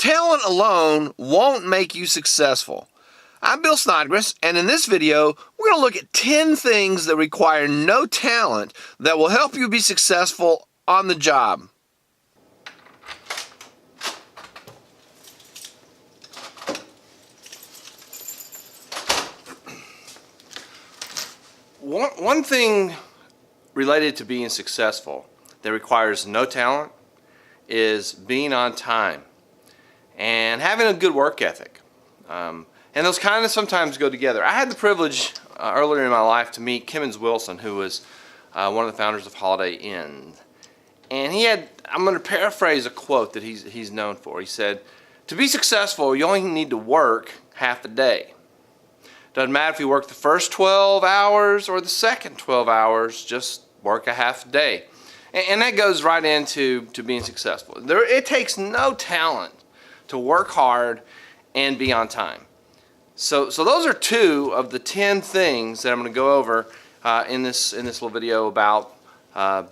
Talent alone won't make you successful. I'm Bill Snodgrass, and in this video, we're going to look at 10 things that require no talent that will help you be successful on the job. One thing related to being successful that requires no talent is being on time and having a good work ethic. And those kind of sometimes go together. I had the privilege earlier in my life to meet Kemmons Wilson, who was one of the founders of Holiday Inn. And he had, I'm going to paraphrase a quote that he's known for. He said, "To be successful, you only need to work half the day. Doesn't matter if you work the first 12 hours or the second 12 hours, just work a half a day." And that goes right into being successful. It takes no talent to work hard and be on time. So those are 2 of the 10 things that I'm going to go over in this little video about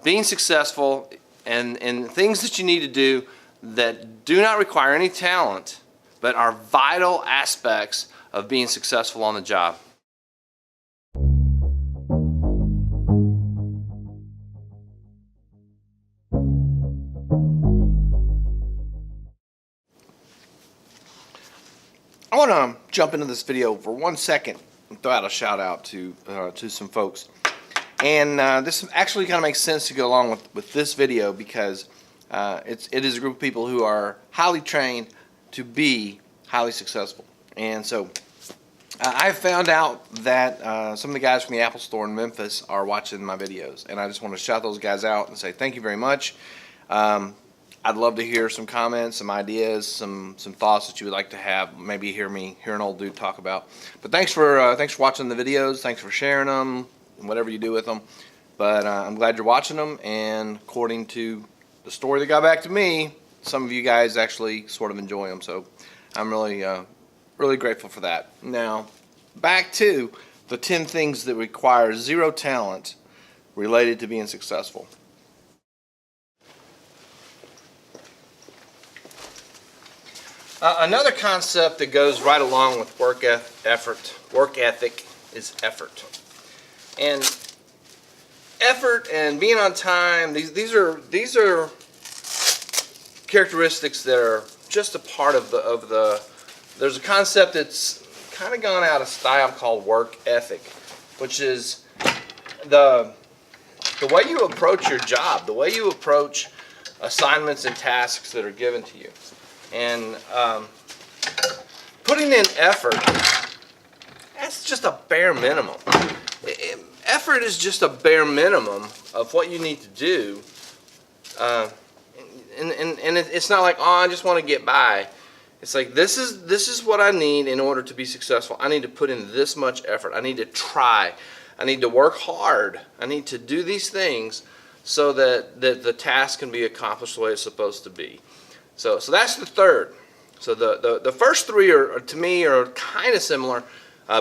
being successful and things that you need to do that do not require any talent but are vital aspects of being successful on the job. I want to jump into this video for 1 second and throw out a shout out to some folks. And this actually kind of makes sense to go along with this video because it is a group of people who are highly trained to be highly successful. And so I found out that some of the guys from the Apple Store in Memphis are watching my videos, and I just want to shout those guys out and say thank you very much. I'd love to hear some comments, some ideas, some thoughts that you would like to have. Maybe hear an old dude talk about. But thanks for watching the videos. Thanks for sharing them and whatever you do with them. But I'm glad you're watching them. And according to the story that got back to me, some of you guys actually sort of enjoy them. So I'm really grateful for that. Now back to the 10 things that require zero talent related to being successful. Another concept that goes right along with work ethic is effort. And effort and being on time, these are characteristics that are just a part of the there's a concept that's kind of gone out of style called work ethic, which is the way you approach your job, the way you approach assignments and tasks that are given to you. And putting in effort, that's just a bare minimum. Effort is just a bare minimum of what you need to do. And it's not like, oh, I just want to get by. It's like, this is what I need in order to be successful. I need to put in this much effort. I need to try. I need to work hard. I need to do these things so that the task can be accomplished the way it's supposed to be. So that's the third. So the first 3 are to me are kind of similar.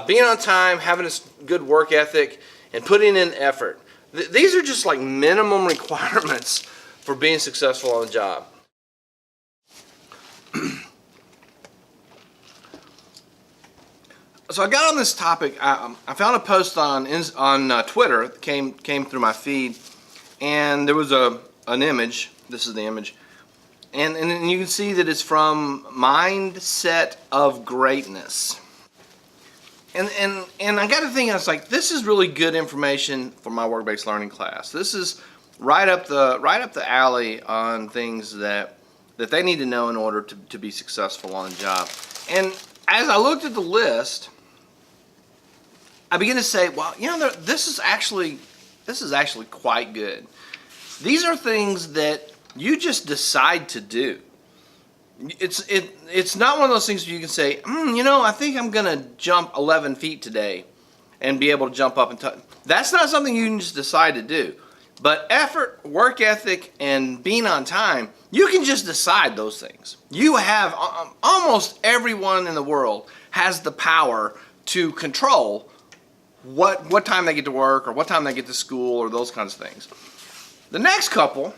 Being on time, having a good work ethic, and putting in effort. These are just like minimum requirements for being successful on the job. So I got on this topic. I found a post on Twitter that came through my feed, and there was an image. This is the image. And you can see that it's from Mindset of Greatness. And I got to think, I was like, this is really good information for my work-based learning class. This is right up the alley on things that they need to know in order to be successful on the job. And as I looked at the list, I began to say, well, you know, this is actually quite good. These are things that you just decide to do. It's not one of those things where you can say, you know, I think I'm gonna jump 11 feet today and be able to jump up and touch. That's not something you can just decide to do. But effort, work ethic, and being on time, you can just decide those things. You have, almost everyone in the world has the power to control what time they get to work or what time they get to school or those kinds of things. The next couple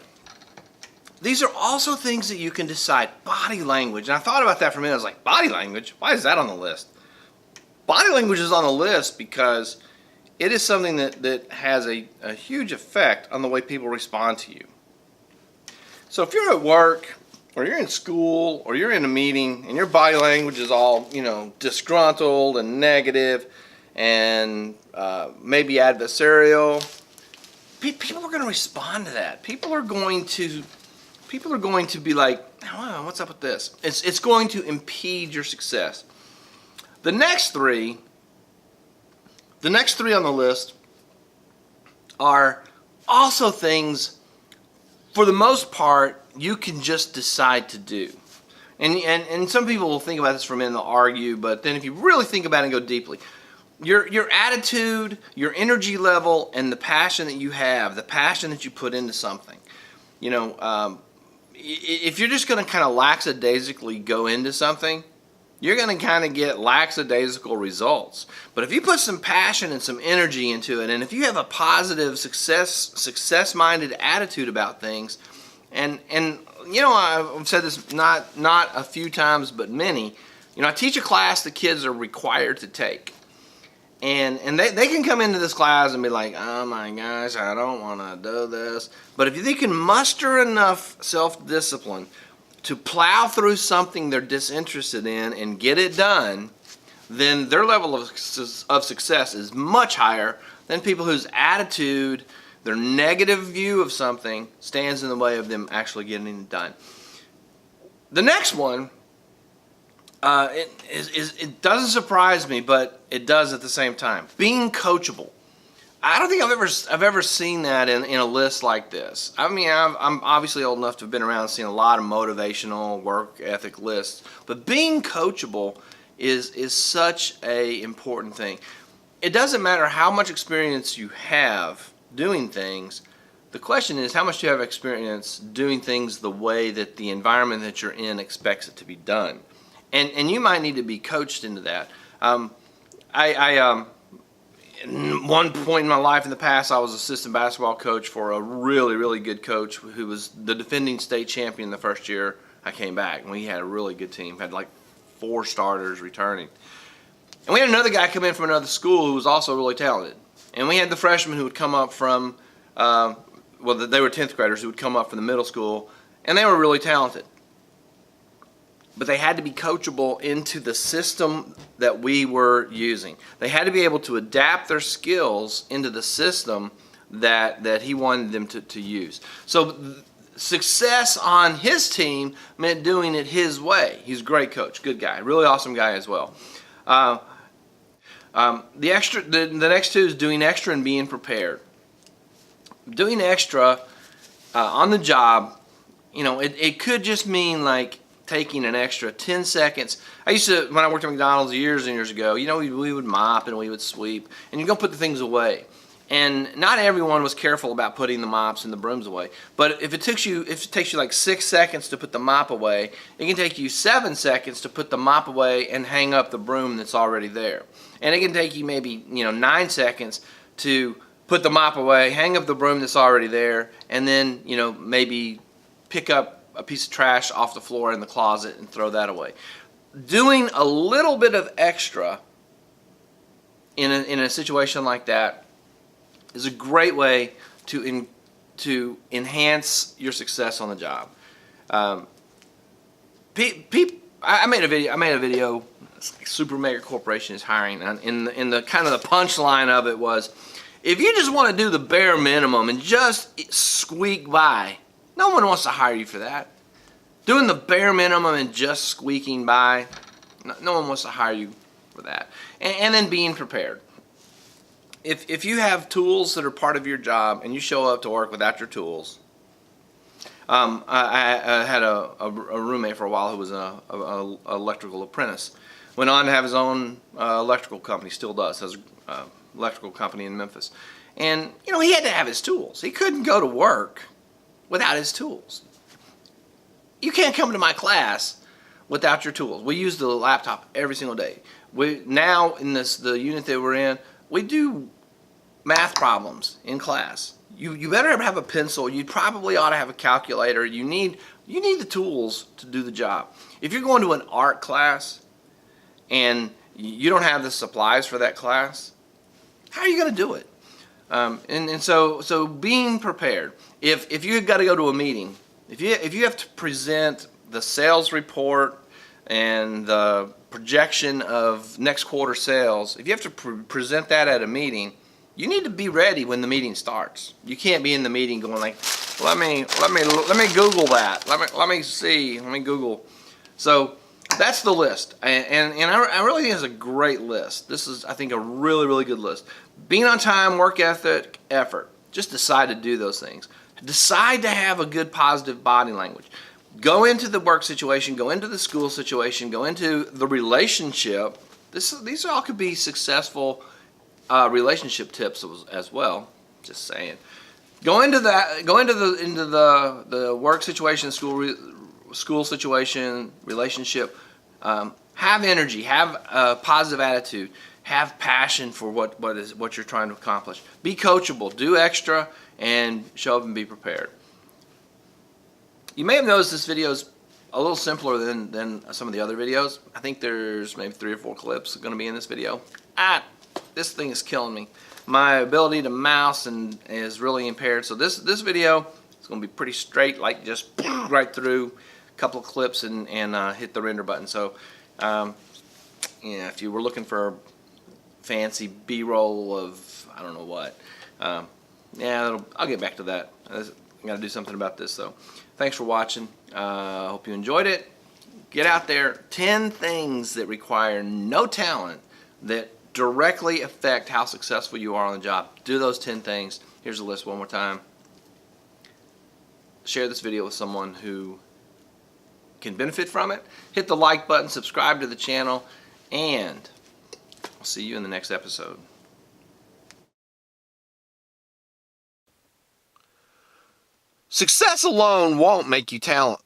these are also things that you can decide. Body language. And I thought about that for a minute. I was like, body language? Why is that on the list? Body language is on the list because it is something that has a huge effect on the way people respond to you. So if you're at work, or you're in school, or you're in a meeting, and your body language is all, disgruntled and negative, and maybe adversarial, people are going to respond to that. People are going to be like, oh, what's up with this? It's going to impede your success. The next three on the list are also things, for the most part, you can just decide to do. And some people will think about this for a minute and they'll argue, but then if you really think about it and go deeply, your attitude, your energy level, and the passion that you have, the passion that you put into something, if you're just going to kind of lackadaisically go into something, you're going to kind of get lackadaisical results. But if you put some passion and some energy into it, and if you have a positive, success-minded attitude about things, and I've said this not a few times, but many, I teach a class that kids are required to take. And they can come into this class and be like, oh my gosh, I don't want to do this. But if they can muster enough self-discipline to plow through something they're disinterested in and get it done, then their level of success is much higher than people whose attitude, their negative view of something, stands in the way of them actually getting it done. The next one, it doesn't surprise me, but it does at the same time. Being coachable. I don't think I've ever seen that in a list like this. I mean, I'm obviously old enough to have been around and seen a lot of motivational work ethic lists, but being coachable is such a important thing. It doesn't matter how much experience you have doing things. The question is, how much do you have experience doing things the way that the environment that you're in expects it to be done? And you might need to be coached into that. At one point in my life in the past, I was assistant basketball coach for a really, really good coach who was the defending state champion the first year I came back. And we had a really good team, had like 4 starters returning. And we had another guy come in from another school who was also really talented. And we had the freshmen who would come up from, they were 10th graders who would come up from the middle school, and they were really talented. But they had to be coachable into the system that we were using. They had to be able to adapt their skills into the system that he wanted them to use. So success on his team meant doing it his way. He's a great coach, good guy, really awesome guy as well. The next two is doing extra and being prepared. Doing extra on the job, it could just mean like taking an extra 10 seconds. I used to, when I worked at McDonald's years and years ago, we would mop and we would sweep, and you're going to put the things away. And not everyone was careful about putting the mops and the brooms away. But if it takes you like 6 seconds to put the mop away, it can take you 7 seconds to put the mop away and hang up the broom that's already there. And it can take you maybe 9 seconds to put the mop away, hang up the broom that's already there, and then maybe pick up a piece of trash off the floor in the closet and throw that away. Doing a little bit of extra in a situation like that is a great way to enhance your success on the job. I made a video. Super Mega Corporation is hiring, and in the kind of the punchline of it was, if you just want to do the bare minimum and just squeak by, no one wants to hire you for that. Doing the bare minimum and just squeaking by, no one wants to hire you for that. And then being prepared. If you have tools that are part of your job and you show up to work without your tools, I had a roommate for a while who was an electrical apprentice. Went on to have his own electrical company, still does, has an electrical company in Memphis. And, he had to have his tools. He couldn't go to work without his tools. You can't come to my class without your tools. We use the laptop every single day. Now in the unit that we're in, we do math problems in class. you better have a pencil. You probably ought to have a calculator. You need the tools to do the job. If you're going to an art class and you don't have the supplies for that class, how are you going to do it? So being prepared. If you've got to go to a meeting, if you have to present the sales report and the projection of next quarter sales, if you have to present that at a meeting, you need to be ready when the meeting starts. You can't be in the meeting going like, let me Google that. Let me Google. So that's the list, and I really think it's a great list. This is, I think, a really good list. Being on time, work ethic, effort. Just decide to do those things. Decide to have a good positive body language. Go into the work situation, go into the school situation, go into the relationship. These all could be successful relationship tips as well. Just saying. Go into that. Go into the work situation, school situation, relationship. Have energy. Have a positive attitude. Have passion for what you're trying to accomplish. Be coachable. Do extra and show up and be prepared. You may have noticed this video is a little simpler than some of the other videos. I think there's maybe 3 or 4 clips going to be in this video. This thing is killing me. My ability to mouse is really impaired. So this video is going to be pretty straight, like just right through. A couple of clips and hit the render button. So yeah, if you were looking for fancy B-roll of I don't know what, yeah, I'll get back to that. I got to do something about this though. Thanks for watching. Hope you enjoyed it. Get out there. 10 things that require no talent that directly affect how successful you are on the job. Do those 10 things. Here's the list one more time. Share this video with someone who can benefit from it. Hit the like button, subscribe to the channel, and I'll see you in the next episode. Success alone won't make you talented.